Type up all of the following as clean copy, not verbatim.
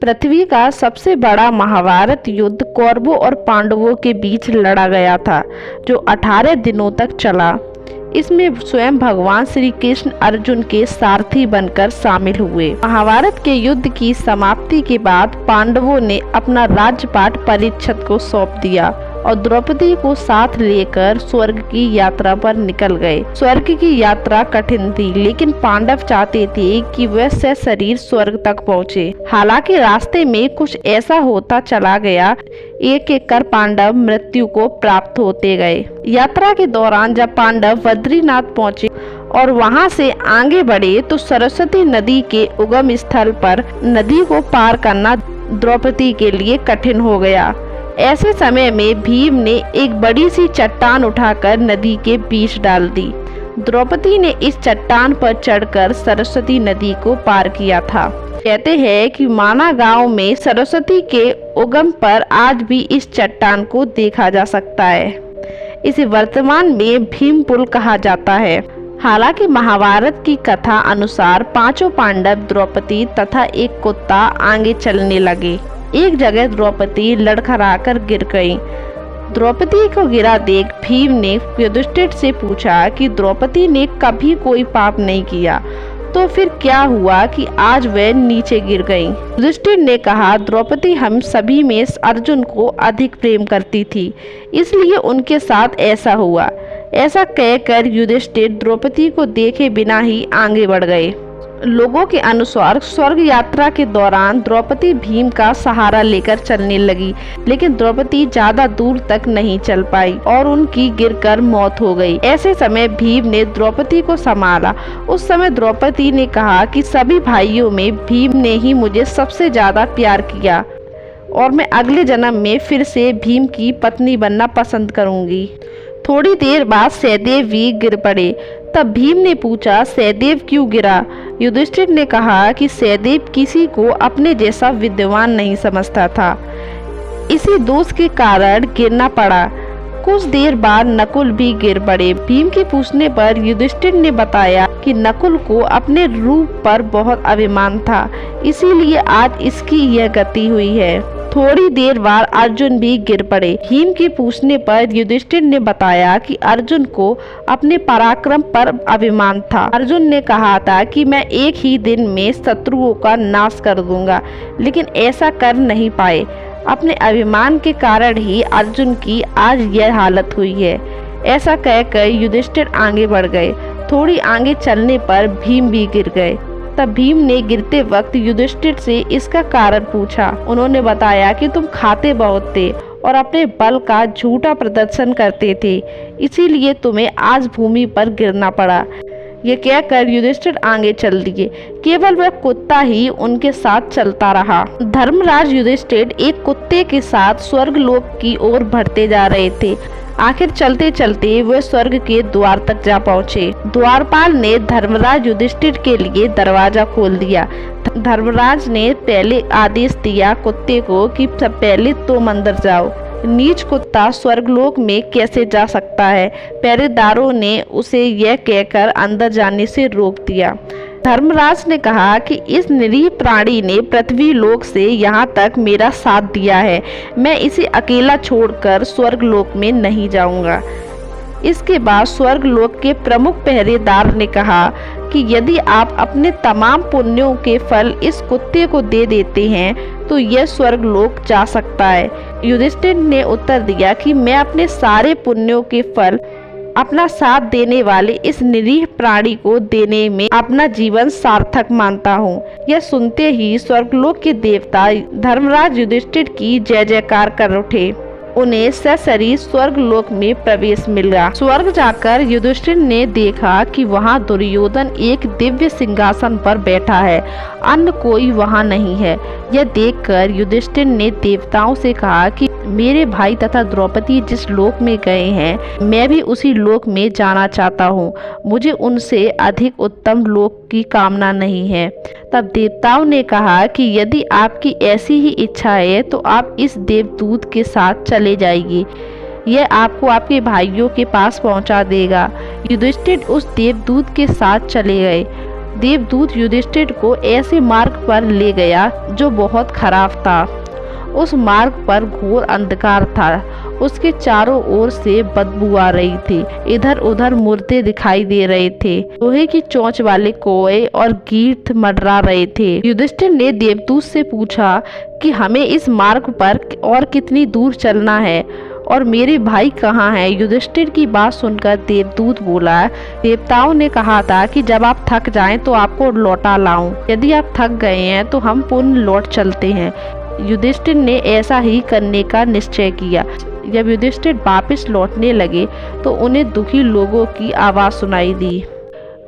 पृथ्वी का सबसे बड़ा महाभारत युद्ध कौरवों और पांडवों के बीच लड़ा गया था, जो 18 दिनों तक चला। इसमें स्वयं भगवान श्री कृष्ण अर्जुन के सारथी बनकर शामिल हुए। महाभारत के युद्ध की समाप्ति के बाद पांडवों ने अपना राज्यपाट परीक्षित को सौंप दिया और द्रौपदी को साथ लेकर स्वर्ग की यात्रा पर निकल गए। स्वर्ग की यात्रा कठिन थी, लेकिन पांडव चाहते थे कि वह सशरीर स्वर्ग तक पहुँचे। हालांकि रास्ते में कुछ ऐसा होता चला गया, एक एक कर पांडव मृत्यु को प्राप्त होते गए। यात्रा के दौरान जब पांडव बद्रीनाथ पहुँचे और वहां से आगे बढ़े तो सरस्वती नदी के उगम स्थल पर नदी को पार करना द्रौपदी के लिए कठिन हो गया। ऐसे समय में भीम ने एक बड़ी सी चट्टान उठाकर नदी के बीच डाल दी। द्रौपदी ने इस चट्टान पर चढ़कर सरस्वती नदी को पार किया था। कहते हैं कि माना गांव में सरस्वती के उगम पर आज भी इस चट्टान को देखा जा सकता है। इसे वर्तमान में भीम पुल कहा जाता है। हालांकि महाभारत की कथा अनुसार पांचों पांडव, द्रौपदी तथा एक कुत्ता आगे चलने लगे। एक जगह द्रौपदी लड़खड़ाकर गिर गई। द्रौपदी को गिरा देख भीम ने युधिष्ठिर से पूछा कि द्रौपदी ने कभी कोई पाप नहीं किया, तो फिर क्या हुआ कि आज वह नीचे गिर गई। युधिष्ठिर ने कहा, द्रौपदी हम सभी में अर्जुन को अधिक प्रेम करती थी, इसलिए उनके साथ ऐसा हुआ। ऐसा कहकर युधिष्ठिर द्रौपदी को देखे बिना ही आगे बढ़ गए। लोगों के अनुसार स्वर्ग यात्रा के दौरान द्रौपदी भीम का सहारा लेकर चलने लगी, लेकिन द्रौपदी ज्यादा दूर तक नहीं चल पाई और उनकी गिरकर मौत हो गई। ऐसे समय भीम ने द्रौपदी को संभाला। उस समय द्रौपदी ने कहा कि सभी भाइयों में भीम ने ही मुझे सबसे ज्यादा प्यार किया और मैं अगले जन्म में फिर से भीम की पत्नी बनना पसंद करूंगी। थोड़ी देर बाद सहदेव भी गिर पड़े। तब भीम ने पूछा, सहदेव क्यों गिरा? युधिष्ठिर ने कहा कि सहदेव किसी को अपने जैसा विद्वान नहीं समझता था, इसी दोष के कारण गिरना पड़ा। कुछ देर बाद नकुल भी गिर पड़े। भीम के पूछने पर युधिष्ठिर ने बताया कि नकुल को अपने रूप पर बहुत अभिमान था, इसीलिए आज इसकी यह गति हुई है। थोड़ी देर बाद अर्जुन भी गिर पड़े। भीम के पूछने पर युधिष्ठिर ने बताया कि अर्जुन को अपने पराक्रम पर अभिमान था। अर्जुन ने कहा था कि मैं एक ही दिन में शत्रुओं का नाश कर दूंगा, लेकिन ऐसा कर नहीं पाए। अपने अभिमान के कारण ही अर्जुन की आज यह हालत हुई है। ऐसा कहकर युधिष्ठिर आगे बढ़ गए। थोड़ी आगे चलने पर भीम भी गिर गए। तब भीम ने गिरते वक्त युधिष्ठिर से इसका कारण पूछा। उन्होंने बताया कि तुम खाते बहुत थे और अपने बल का झूठा प्रदर्शन करते थे, इसीलिए तुम्हें आज भूमि पर गिरना पड़ा। ये कहकर युधिष्ठिर आगे चल दिए। केवल वह कुत्ता ही उनके साथ चलता रहा। धर्मराज युधिष्ठिर एक कुत्ते के साथ स्वर्गलोक की ओर बढ़ते जा रहे थे। आखिर चलते चलते वे स्वर्ग के द्वार तक जा पहुँचे। द्वारपाल ने धर्मराज युधिष्ठिर के लिए दरवाजा खोल दिया। धर्मराज ने पहले आदेश दिया कुत्ते को कि सब पहले तुम अंदर जाओ। नीच कुत्ता स्वर्गलोक में कैसे जा सकता है? पहरेदारों ने उसे यह कहकर अंदर जाने से रोक दिया। धर्मराज ने कहा कि इस निरीह प्राणी ने पृथ्वी लोक से यहाँ तक मेरा साथ दिया है, मैं इसे अकेला छोड़कर स्वर्गलोक में नहीं जाऊंगा। इसके बाद स्वर्गलोक के प्रमुख पहरेदार ने कहा कि यदि आप अपने तमाम पुण्यों के फल इस कुत्ते को दे देते हैं तो यह स्वर्गलोक जा सकता है। युधिष्ठिर ने उत्तर दिया कि मैं अपने सारे पुण्यों के फल अपना साथ देने वाले इस निरीह प्राणी को देने में अपना जीवन सार्थक मानता हूँ। यह सुनते ही स्वर्गलोक के देवता धर्मराज युधिष्ठिर की जय जयकार कर उठे। उन्हें सशरीर स्वर्गलोक में प्रवेश मिला। स्वर्ग जाकर युधिष्ठिर ने देखा कि वहां दुर्योधन एक दिव्य सिंहासन पर बैठा है, अन्य कोई वहां नहीं है। यह देखकर युधिष्ठिर ने देवताओं से कहा कि मेरे भाई तथा द्रौपदी जिस लोक में गए हैं, मैं भी उसी लोक में जाना चाहता हूँ। मुझे उनसे अधिक उत्तम लोक की कामना नहीं है। तब देवताओं ने कहा कि यदि आपकी ऐसी ही इच्छा है तो आप इस देवदूत के साथ चले जाइए, यह आपको आपके भाइयों के पास पहुंचा देगा। युधिष्ठिर उस देवदूत के साथ चले गए। देवदूत युधिष्ठिर को ऐसे मार्ग पर ले गया जो बहुत खराब था। उस मार्ग पर घोर अंधकार था। उसके चारों ओर से बदबू आ रही थी। इधर उधर मुर्दे दिखाई दे रहे थे। लोहे की चोंच वाले कौवे और गीध मंडरा रहे थे। युधिष्ठिर ने देवदूत से पूछा कि हमें इस मार्ग पर और कितनी दूर चलना है और मेरे भाई कहाँ हैं? युधिष्ठिर की बात सुनकर देवदूत बोला, देवताओं ने कहा था कि जब आप थक जाएं तो आपको लौटा लाऊं। यदि आप थक गए हैं तो हम पुनः लौट चलते हैं। युधिष्ठिर ने ऐसा ही करने का निश्चय किया। जब युधिष्ठिर वापस लौटने लगे तो उन्हें दुखी लोगों की आवाज़ सुनाई दी।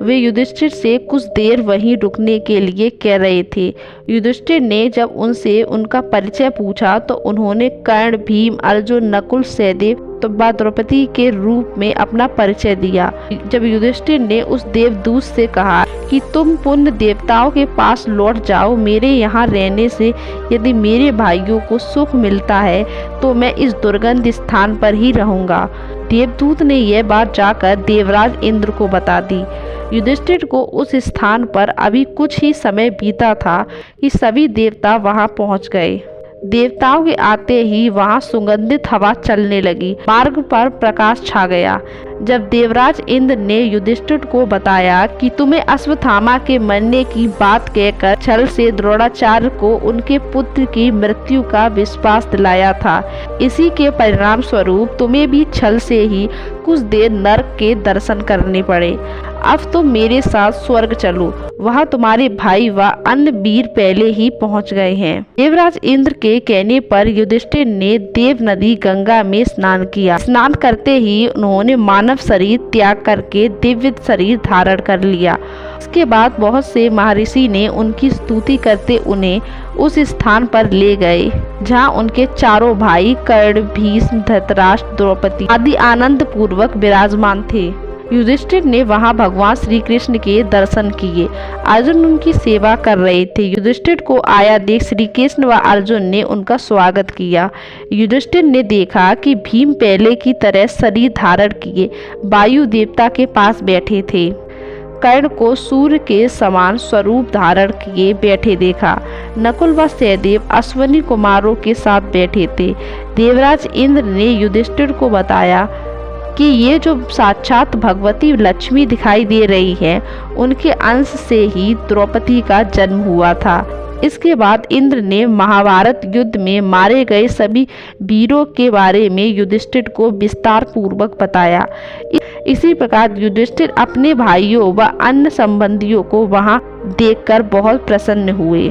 वे युधिष्ठिर से कुछ देर वहीं रुकने के लिए कह रहे थे। युधिष्ठिर ने जब उनसे उनका परिचय पूछा तो उन्होंने कर्ण, भीम, अर्जुन, नकुल, सहदेव तथा द्रौपदी के रूप में अपना परिचय दिया। जब युधिष्ठिर ने उस देवदूत से कहा कि तुम पुण्य देवताओं के पास लौट जाओ, मेरे यहाँ रहने से यदि मेरे भाइयों को सुख मिलता है तो मैं इस दुर्गंध स्थान पर ही रहूँगा। देवदूत ने यह बात जाकर देवराज इंद्र को बता दी। युधिष्ठिर को उस स्थान पर अभी कुछ ही समय बीता था कि सभी देवता वहां पहुंच गए। देवताओं के आते ही वहां सुगंधित हवा चलने लगी। मार्ग पर प्रकाश छा गया। जब देवराज इंद्र ने युधिष्ठिर को बताया कि तुम्हें अश्वत्थामा के मरने की बात कहकर छल से द्रोणाचार्य को उनके पुत्र की मृत्यु का विश्वास दिलाया था, इसी के परिणाम स्वरूप तुम्हें भी छल से ही कुछ देर नरक के दर्शन करने पड़े। अब तुम मेरे साथ स्वर्ग चलो, वहाँ तुम्हारे भाई व अन्य वीर पहले ही पहुँच गए हैं। देवराज इंद्र के कहने पर युधिष्ठिर ने देव नदी गंगा में स्नान किया। स्नान करते ही उन्होंने मानव शरीर त्याग करके दिव्य शरीर धारण कर लिया। इसके बाद बहुत से महर्षि ने उनकी स्तुति करते उन्हें उस स्थान पर ले गए जहाँ उनके चारों भाई कर्ण, भीष्म, धृतराष्ट्र, द्रौपदी आदि आनंद पूर्वक विराजमान थे। युधिष्ठिर ने वहां भगवान श्री कृष्ण के दर्शन किए। अर्जुन उनकी सेवा कर रहे थे। युधिष्ठिर को आया देख श्री कृष्ण व अर्जुन ने उनका स्वागत किया। युधिष्ठिर ने देखा कि भीम पहले की तरह शरीर धारण किए वायु देवता के पास बैठे थे। कर्ण को सूर्य के समान स्वरूप धारण किए बैठे देखा। नकुल व सहदेव अश्विनी कुमारों के साथ बैठे थे। देवराज इंद्र ने युधिष्ठिर को बताया कि ये जो साक्षात भगवती लक्ष्मी दिखाई दे रही है, उनके अंश से ही द्रौपदी का जन्म हुआ था। इसके बाद इंद्र ने महाभारत युद्ध में मारे गए सभी वीरों के बारे में युधिष्ठिर को विस्तार पूर्वक बताया। इसी प्रकार युधिष्ठिर अपने भाइयों व अन्य संबंधियों को वहां देखकर बहुत प्रसन्न हुए।